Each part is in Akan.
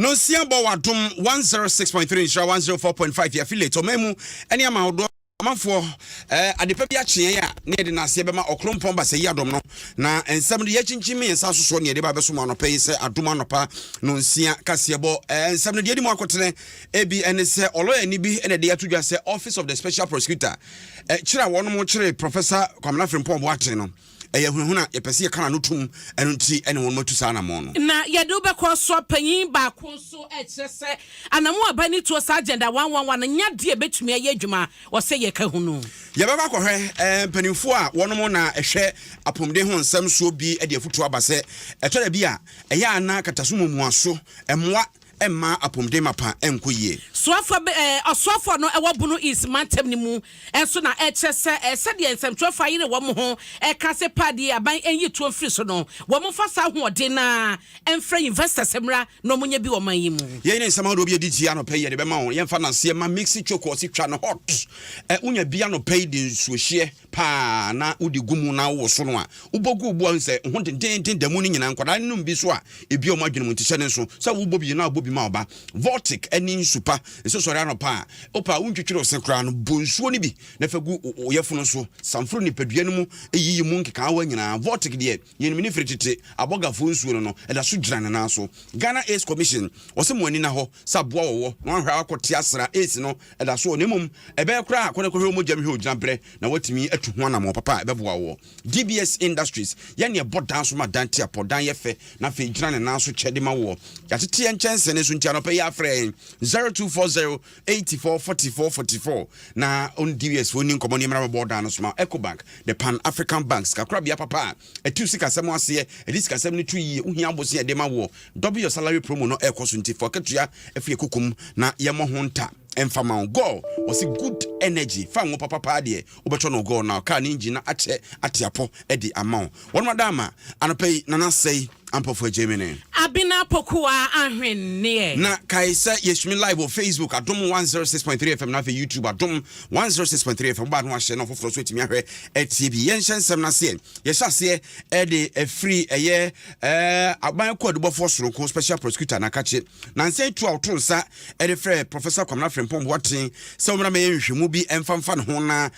No siabo Adom 106.3 Insha 104.5 affiliate omemu eni amaudo amanfo adepa bia kye ya ne de na se bema okrompon ba se Adom no na ensam de yachinchimi ensa soso ne de ba beso ma no pay se Adom anopa no nsia kasebo ensam de mu akotene ebi ene se oloya ni bi ene de atudwa se Office of the Special Prosecutor kira wono mo kire Professor Kwamna Frimpong Boateng no ehunhuna yepese kana no tum eno nti ene won matu sana mo no na yede ubekọ so panyin ba ko so ekyese anamu abani to sa agenda 111 nya de betumi aye adwuma wo se ye ka hunu yebeba kwohwe panimfo a wono na ehwe apomde ho nsam so bi de afutu abase etore bi a eya ana katasomumu aso emwa Emma apomde mapa enkoyie osofo no ewobunu is mantem ni mu enso na echese sede ensemtwofa yire wo mo ho kase padi aban enyi to mfiri so no wo mo fa sa hoode na emfra investors emra no munye bi wo man yi mu ye ne nsama do bi editi anopa ye de be ma wo ye mfa na se ma mixi choko si twa no hot unya bi anopa de nsuohie pa na udi gumu na wo so no a ubogu ubu anse ho den damu ni nyina nkwada num bi so a ebi o madwene mu tihye ne so sa wo bobi na bobi ma oba vortic eni super eso sori anopa opa untwetwere osekra no bonsuo ni bi na fagu oyefuno so samfro ni padua no mu eyiyi mu nkeka wa nyina vortic de ye ni fritete abogafo nsuo no eda so gyina na so Ghana Ace Commission wose mo ani na ho saboa wo no ahwa akote asra ace no eda so onemum ebe kra akone kohwe mo gyam hwe ogyina bre na watimi atu ho na mo papa ebe boa wo DBS Industries ye ne bodan so ma dante apodan ye fe na fe gyina na so kyede ma wo yatete enchense ne so ntia no pay afre 0240844444 na on DBS woni nkomo ni mra bodan so ma Ecobank the Pan African Banks kakra bia papa etu sika sem ase edisika sem ne tu yi uhia abose ye de ma wo double your salary promo no ekoso nti for ketua efie kokum na ye mo ho nta emfama go was good energy fa wo papa pa de obeto no go na ka ni engine na ache atiapo e di amount won madama anopai nana sei Ampofo Abena Abena Opokua Ahweneɛ na kaisa yeshmi live on Facebook Adom 106.3 FM na fe YouTube Adom 106.3 FM ba no ahye no foforo so etimi ahwe etbi yenhyensem na se yehase e de free eye aban ko adubofo soronko special prosecutor na kache na nse tu awtonsa e de frɛ Professor Kwamna Frimpong Boateng se omra me yenhwemu bi emfamfa ne ho na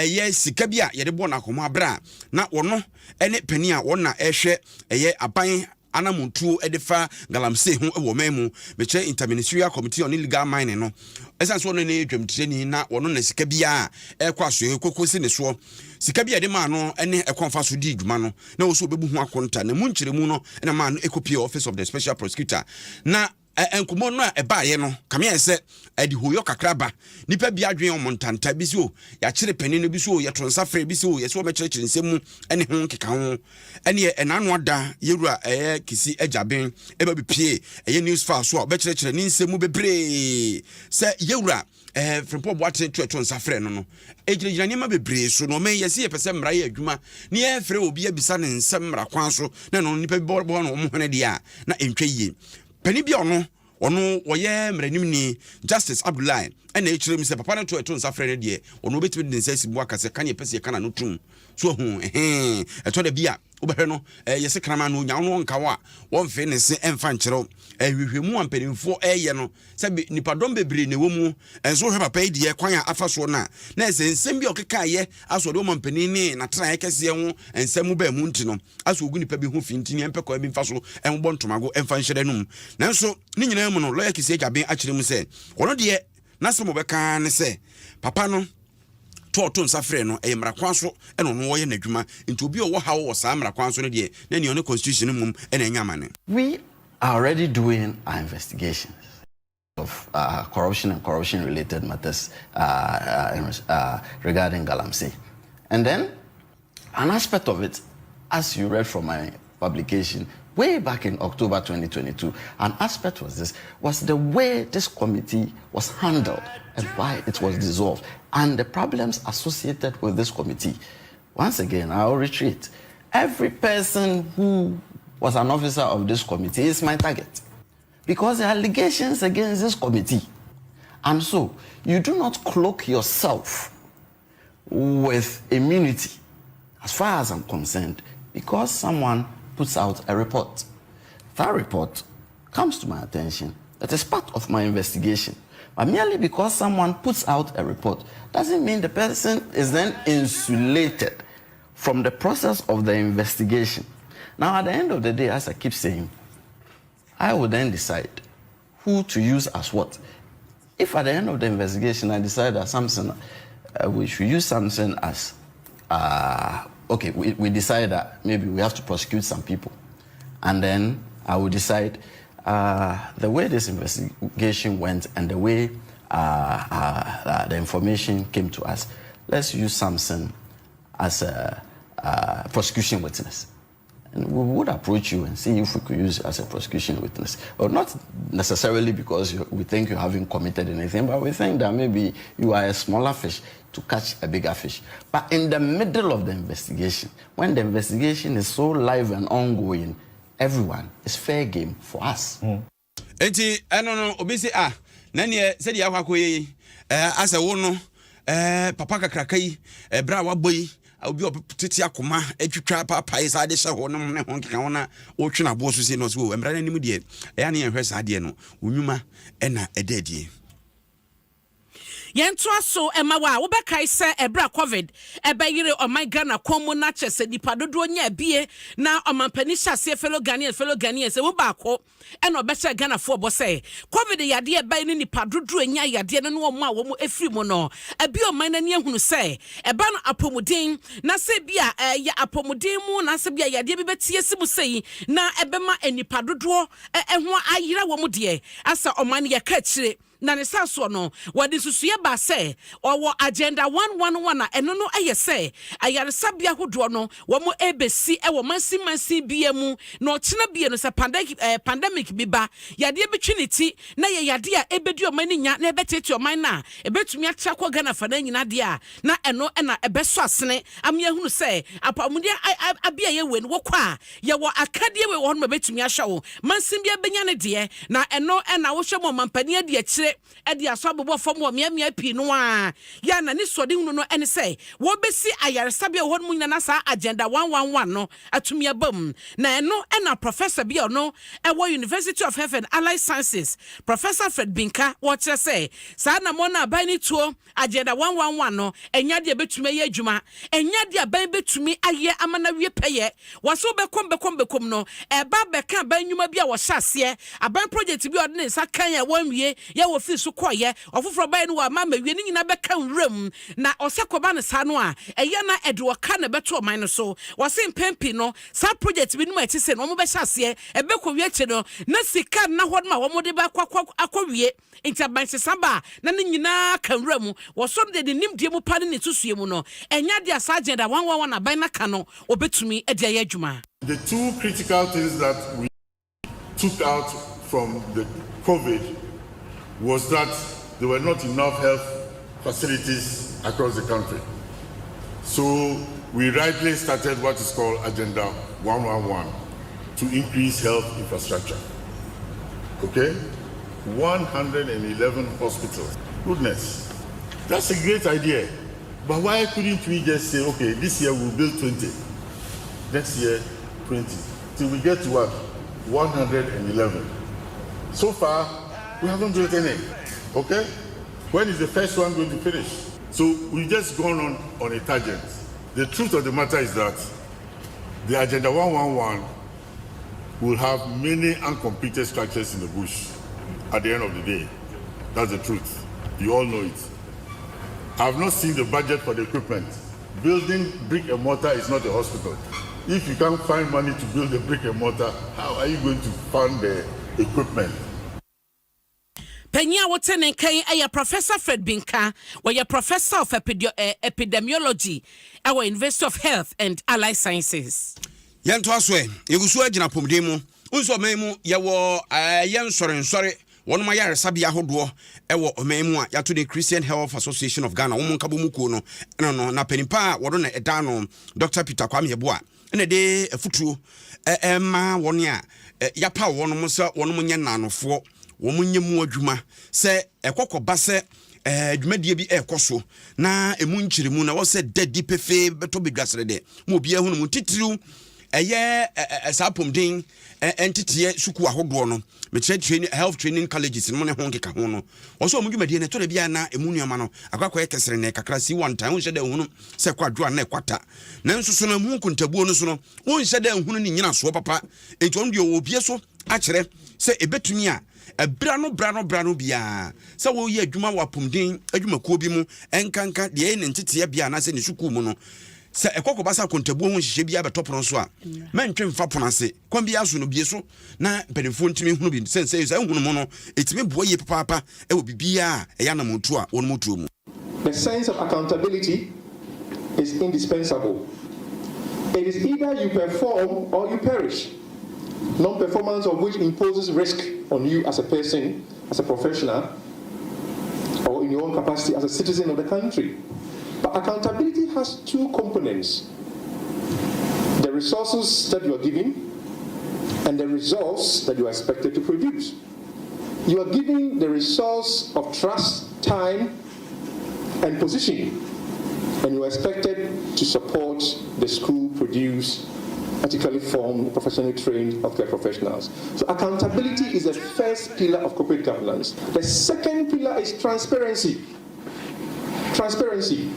ye sika bi a ye de bo na komo abra na wono ene pani a wona ehwe eye aban anamuntu edefa galamse ho ewo memu meche interministerial committee on illegal mining no esan so no na edwamtireni na wono na sika bia ekwaso ekokosi ne so sika bia de ma no ene ekonfa so di dwuma no na wo so obebu ho akonta na munkyeremu no na ma no ekopie Office of the Special Prosecutor na enkomo no ebaaye no kamia se edi hoyo kakraba nipa bia adwen omontanta bi so ya kire pani no bi so ya tonsa frɛ bi so ye so mekyerɛkyerɛ nsɛm ene ho keka ho ene enano ada yewura kisi ajaben eba bi pie news file so bekyerɛkyerɛ ni nsɛm bebre se yewura Frimpong Boateng to tonsa frɛ no ejirejira niema bebre so no me yesi ye pese mra ye adwuma ne ye frɛ obi abisa ne nsɛm mra kwan so na no nipa bi bo no mo hene dia na entwa yie pani bia ono woye mranimni Justice Abdullahi ena echire mi se papa na to nsa frɛ ne de ono betimi de nsa sibu akase kan ye pese kana no tum so hu eto da bia obehwe no yese krama no nya no nka wa won fe ne se emfa nkyerɛw hwehwemu ampanimfo ye no se nipadom bebre ne wo mu enso hwe papa de kwan a afa so na ese nsɛm bi okeka ye aso de wo mampanin ne na tra ye kese ho nsɛm ba mu nti no aso ogu nipa bi ho finti ne empekɔ bi mfa so enbo ntomago emfa nhyerɛ num nanso ni nyina mu no lawyer kisi Adjei akyerɛ mu se wono de na se mo bɛka ne se papa no to nsa frɛ no mra kwan so eno no wo ye nadwuma nti obi o wo ha wo sa mra kwan so no de na ne constitution mum ena nya mane. We are already doing our investigations of corruption and corruption related matters regarding Galamsey. And then an aspect of it, as you read from my publication way back in October 2022, an aspect was the way this committee was handled and why it was dissolved and the problems associated with this committee. Once again, I'll retreat. Every person who was an officer of this committee is my target because there are allegations against this committee. And so you do not cloak yourself with immunity as far as I'm concerned because someone puts out a report. That report comes to my attention, that is part of my investigation. But merely because someone puts out a report doesn't mean the person is then insulated from the process of the investigation. Now, at the end of the day, as I keep saying, I will then decide who to use as what. If at the end of the investigation I decide that something, we should use something as, we decide that maybe we have to prosecute some people. And then I will decide the way this investigation went and the way the information came to us, let's use something as a prosecution witness. And we would approach you and see if we could use it as a prosecution witness. Or not necessarily because we think you haven't committed anything, but we think that maybe you are a smaller fish to catch a bigger fish. But in the middle of the investigation, when the investigation is so live and ongoing, everyone is fair game for us. Enti no obisi nani said ya kwakoyi asa wo no papa kakrakai bra waboyi obi opetiti akoma atwitwa papa isa de hye ho no ne ho keka wona wo twena bo so se no so emra nanim de ya ne hwɛ sa de no onwuma na edadie Yentu aso emawa wo bekai se ebra covid ebayire oman Ghana komu na chese nipa dodo nya bie na omanpani hyase fellow Ghanaians se wo baako ena obeche Ghana fo bo se covid yade ebay ni nipa dodo nya yade no no ma wo mu efiri mu no abi oman na ne ehunu se eba no apomuden na se bia ya apomuden mu na se bia yade bi betie simu sei na ebema enipa dodo ho ayira wo mu de asa oman ye ka kire na ne saso no wadi susuye ba se owo agenda 111 na eno no eye se ayaresa bia hodo no wo mo ebesi e wo mansi bia mu na ochina bia no se pandemic bi ba yade betwiniti na ye yade a ebedi o mani nya na ebetete o man na ebetumi acha kwa Ghana fa na nyina de a na eno na ebeso asene amya hunu se apamude abia ye we no wokwa ye wo akade we wo no betumi ahwa wo mansi bia benya ne de na eno na wo hwe mo mampani ade akire edi aso abobo fom wo mia pi no a ya na ni sode hunu no ene se wo besi ayaresa bia ho mu nyina na sa agenda 111 no atumi abam na eno na professor bia no ewo University of Health and Allied Sciences Professor Fred Binka wo kire se sa na mo na aban ni tuo agenda 111 no enya de betumi ye adwuma enya de aban betumi aye amana wie peye wo so bekom no eba beka aban nwuma bia wo hyase aban project bi odne sa kan ya wanwie ye wo fi so koye ofoforo ban no wa ma mawie ni nyina beka nwram na osekoba ne sa no a eye na edo ka na beto man no so wo se mpempi no sa project bi no ma tise no mo be hyase ebe ko wie che no na sika na ho ma wo mo de ba akwawie intaban sesaba na ne nyina ka nwram wo so de nimdie mu pa ne susue mu no enya de asa agenda 111 na ban na ka no obetumi e de adwuma. The two critical things that we took out from the COVID was that there were not enough health facilities across the country. So we rightly started what is called Agenda 111 to increase health infrastructure. Okay? 111 hospitals. Goodness. That's a great idea. But why couldn't we just say, okay, this year we'll build 20, next year 20, till we get to what? 111. So far, we haven't built any. Okay? When is the first one going to finish? So we've just gone on a tangent. The truth of the matter is that the Agenda 111 will have many uncompleted structures in the bush at the end of the day. That's the truth. You all know it. I've not seen the budget for the equipment. Building brick and mortar is not a hospital. If you can't find money to build a brick and mortar, how are you going to fund the equipment? Penya wotene kan aya Professor Fred Binka, where Professor of Epidemiology at University of Health and Allied Sciences. Yanto aswe, yegusu agina pomdemu, unso memu yawo yansore one my yare sabia hodo ewo omemu a yato the Christian Health Association of Ghana womun kabomuko no na penipa wodo na edano Dr. Peter Kwame Yeboa ene de efutuo ma won a yapa won mo se won mo nya nanofo wo mo nyemu adwuma se ekokoba se adwumadie bi ekoso na emu nkyirimu na wo se dedi pefe beto bedwasere de mo bia hunu mu titiriu sapomdin entity suku ahodo no me training health training colleges no ne ho nkeka ho no oso mu dwumadi ne to de bia na emu nuama no akwakoye kesere ne kakra si one time unhye da hunu se kwadwo na ekwata nanso so na mu kuntabuo no so no unhye da hunu ni nyina so papa enti on de obie so akere se ebetumi a ebra no bia se wo ye adwuma wapomdin adwuma ko bi mu enkanka de ne ntete bia na se ne suku mu no se ekoko basa kontabuo ho hihye bia betopro so a mentwe mfa ponase kon bia so no bie so na benefo ntimi hunu bi sense se hunu mu no etimi boye papa e wo bibia e ya na motu a won motu mu. The sense of accountability is indispensable. It is either you perform or you perish. Non-performance of which imposes risk on you as a person, as a professional, or in your own capacity as a citizen of the country. But accountability has two components: the resources that you are given and the results that you are expected to produce. You are given the resource of trust, time, and position, and you are expected to support the school produce ethically formed, professionally trained healthcare professionals. So accountability is the first pillar of corporate governance. The second pillar is transparency. Transparency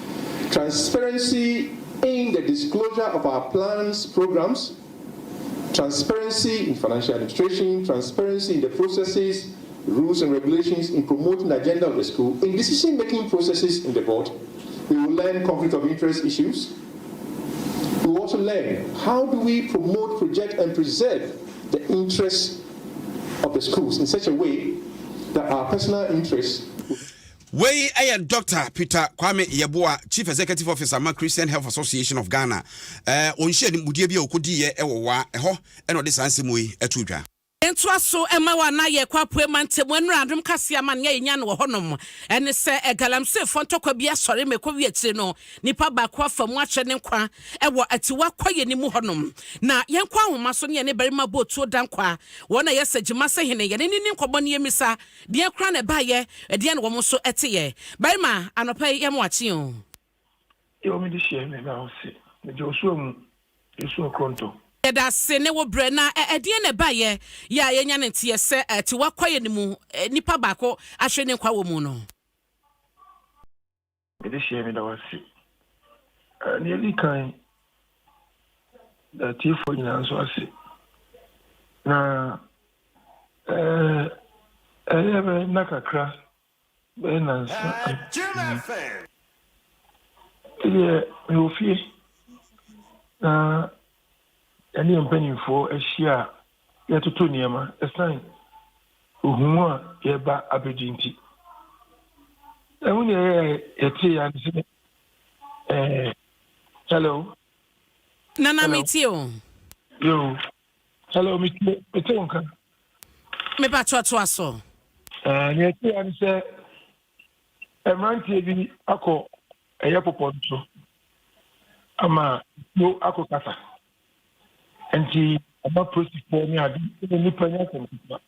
in the disclosure of our plans, programs, transparency in financial administration, transparency in the processes, rules and regulations in promoting the agenda of the school, in decision-making processes in the board. We will learn conflict of interest issues. We will also learn how do we promote, project, and preserve the interests of the schools in such a way that our personal interests. We are Dr. Peter Kwame Yeboah, Chief Executive Officer of Christian Health Association of Ghana. On share Mudia Okudi Ewa, Eho, and on this answer, Etudra. Entwaso emawa na ye kwapue mante mwenra adom kasia man ye nya no honom ene se egalamse fontokwa bia sore mekwa wietire no nipa ba kwa famu ache ne kwa ewo atiwa kwaye ni mu honom na yenkwa ahoma so ne barima botuo dankwa wona yesagima se hene ye ne ni nkobɔ ne yemisa de kra na ba ye de ne wo so eteye barima anopa ye mo achi o yo mi di share me na ose me jo so mu eso konto da se ne wo bre na edie ne ba ye ya yenya ne tie se ti wakwaye ne mu nipa ba ko ahwe ne kwa wo mu no me de share me da wasi ne li kan da tie fo nyina so ase na be nakakra be na nsa me ofie na any mpanimfo ahia yɛtoto nneɛma ɛsan ohumu a yɛba abedinti ɛhu ne yɛte ya ne hello nana metio yo hello metio nka me ba to aso ne yɛte ya ne sɛ ɛmrantie bi akɔ ɛyɛ popɔnto ama no akɔ kasa anti ama process for me adi ni panya komputa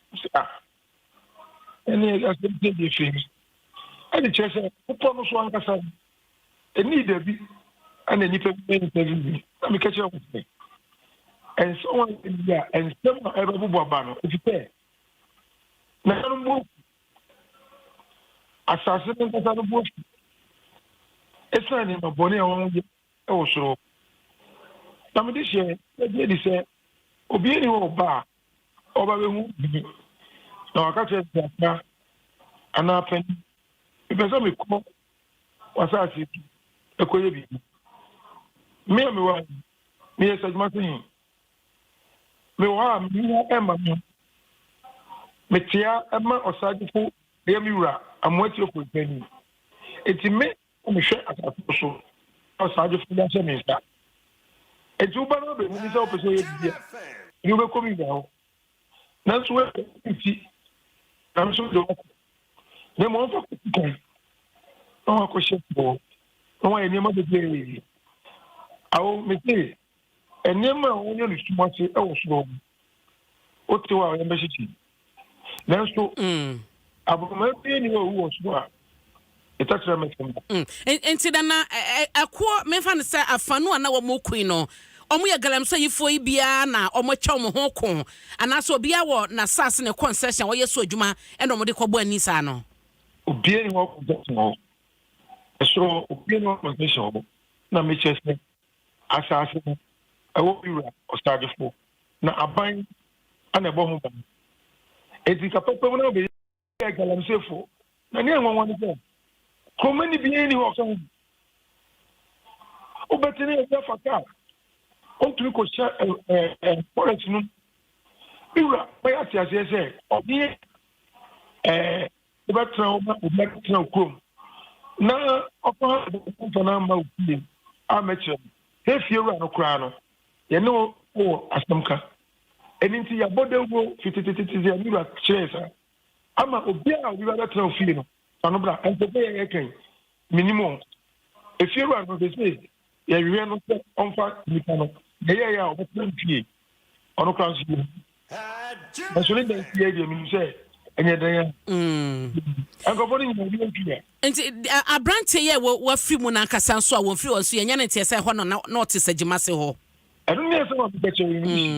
ene asente de femi ani chese popɔ no so ankasa eni da bi ana ni pe interview na me kache ko se and someone ya and some ebe bubu aba no ifite na no mo asase no kasa no bo esa ni no boni awon e wo soro na me di share e di se obi ni wo ba oba be hu bi na wakache ya ana pen e pesa me ko wasasi e ko ye bi me wa me ye sajma tin me wa me ema me tia ema osajifo ye mi wura amwati ko peni eti me me hwe asafo so osajifo ya se me sta ejuba no be ni so pese ye bia ni be komi ga na so e ti na so do ne mo fa ko no ko shepo no e ni ma de be awo me ti enema won yo ni sumase e wo so o ti wa e mbeshi na so aboma bi ni wo so a etakra me kem enti da na akwo me fa ne se afanu ana wo mo kuin no omo ye galamso yifo yi bia na omo twa omo ho ko anaso bia wo na sas ne concession wo yeso adwuma e no mo de kɔbɔ ani sa no obie ni wo concession so obie ni wo concession na me chese asase ewo biwa ostagefo na aban ana ebo ho ban etika papa na be galamsefo na ne enwon ne ko komani bia ni wo kan obetini e faka ontu ko sha forest no biwa by atiase se obi obetra obetra krom na opa na ma obi ameche hefie ru no kra no ye no o asamka eninti ya bodewo fititititi ya miru chesa ama obi a obi ba tra ofie no anobra entope ye kan minimum efie ru no dey ya wiye no onfa nipa no ye ya obetra fie ono kra nso so le dey fie dey mi say enye dan ankofo ni mo bi fie nti abrante ye wo free mu na nkasa nso a wo free wo so ye nya ne tie say ho no na ote sagima se ho enu ni eso mo be chewe ni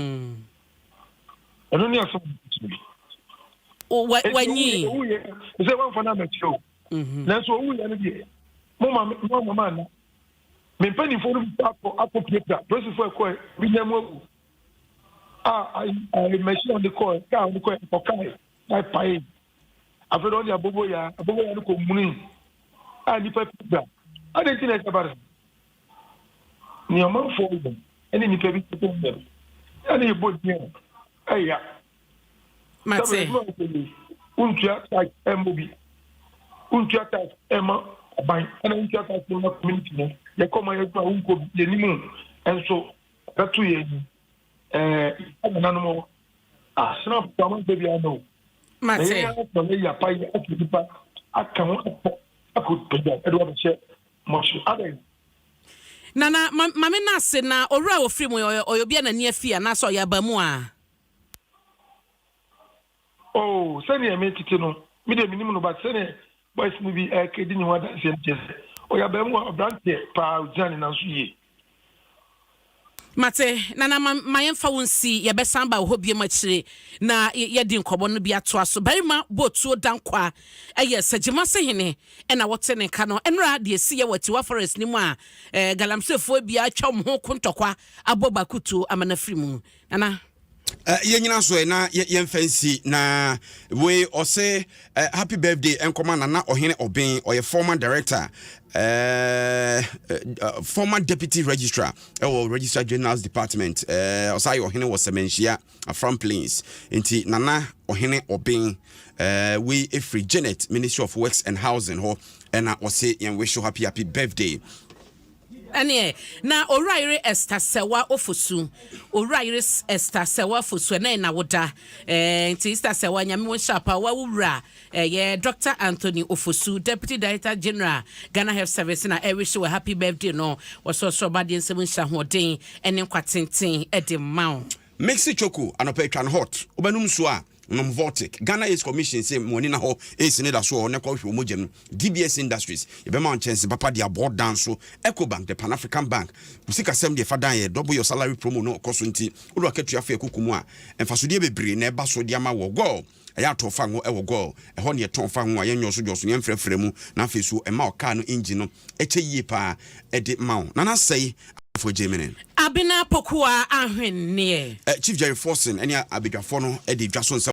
enu ni eso o wanyi ze wan fa na me chewo na so owu ye no bi mo mama na me pani fo no apo pietra process for ko bi na mo I mention on the call ka on the call for kai I pay after all ya bobo ya no ko muni ni pietra I don't think about ni o man fo dem eni ni pebi to dem ani bo dem aya mate untua tak emobi untua tak ema ban ana untua tak no community no ye koma ye gba unko ye nimu enso gatu ye ni ana no mo snap tama bebi ano mate ya pa ya akipa akawo akupeja edo ba che mo shi ade nana mame na se na owura wo free mu oyo bia na ni afia na so ya ba mu a oh sani e metiti no mi de minimum no ba sani boys ni bi kedi ni wada se ntese o ya ba mu obrante pa ujani na so ye mate nana mayemfa wonsi ye besan ba ho bie machire na ye di nkobo no bia to aso barima botuo dankwa eye sagima se hene e na wote ne ka no enra de esi ye watiwa forest ni mu a galamsefo bia atwa ho kontokwa abobakutu amana free mu nana yenyina so na yen fancy na we Osei happy birthday enkoma na ohene oben or former director former deputy registrar or registrar general's department Osei ohene was semenhia from plains inti nana ohene oben we free Janet Ministry of Works and Housing ho and Osei yen wish you happy birthday. Ane na oraire Esther Sewa ofosu oraire Esther Sewa ofosu na woda nti Esther Sewa nyame won shapa wa wura ye Dr. Anthony Ofosu Deputy Director General Ghana Health Service na wish you a happy birthday no so bad nsem nsha hoden ene kwatenten e de maw Mixi choku anope twan hot obanum so a nom Vortic Ghana Ace Commission say money na ho is ne da so ne kwa hwe omogem DBS Industries e be man chance papa dia board down so Ecobank the Pan African Bank musika sem de fadan ye double your salary promo no koso nti odo akatua fa ekukumu a emfasode bebre na eba so dia ma wo go eya to fa ngo e wo go e ho ne ton fa ngo a yenyo so joso ne mfrefre mu na fa so e ma o car no engine no eche yie pa e de ma na na sei for Germany Abena Opokua Ahweneɛ Chief Jerry Forson any abedwafo no e de dwaso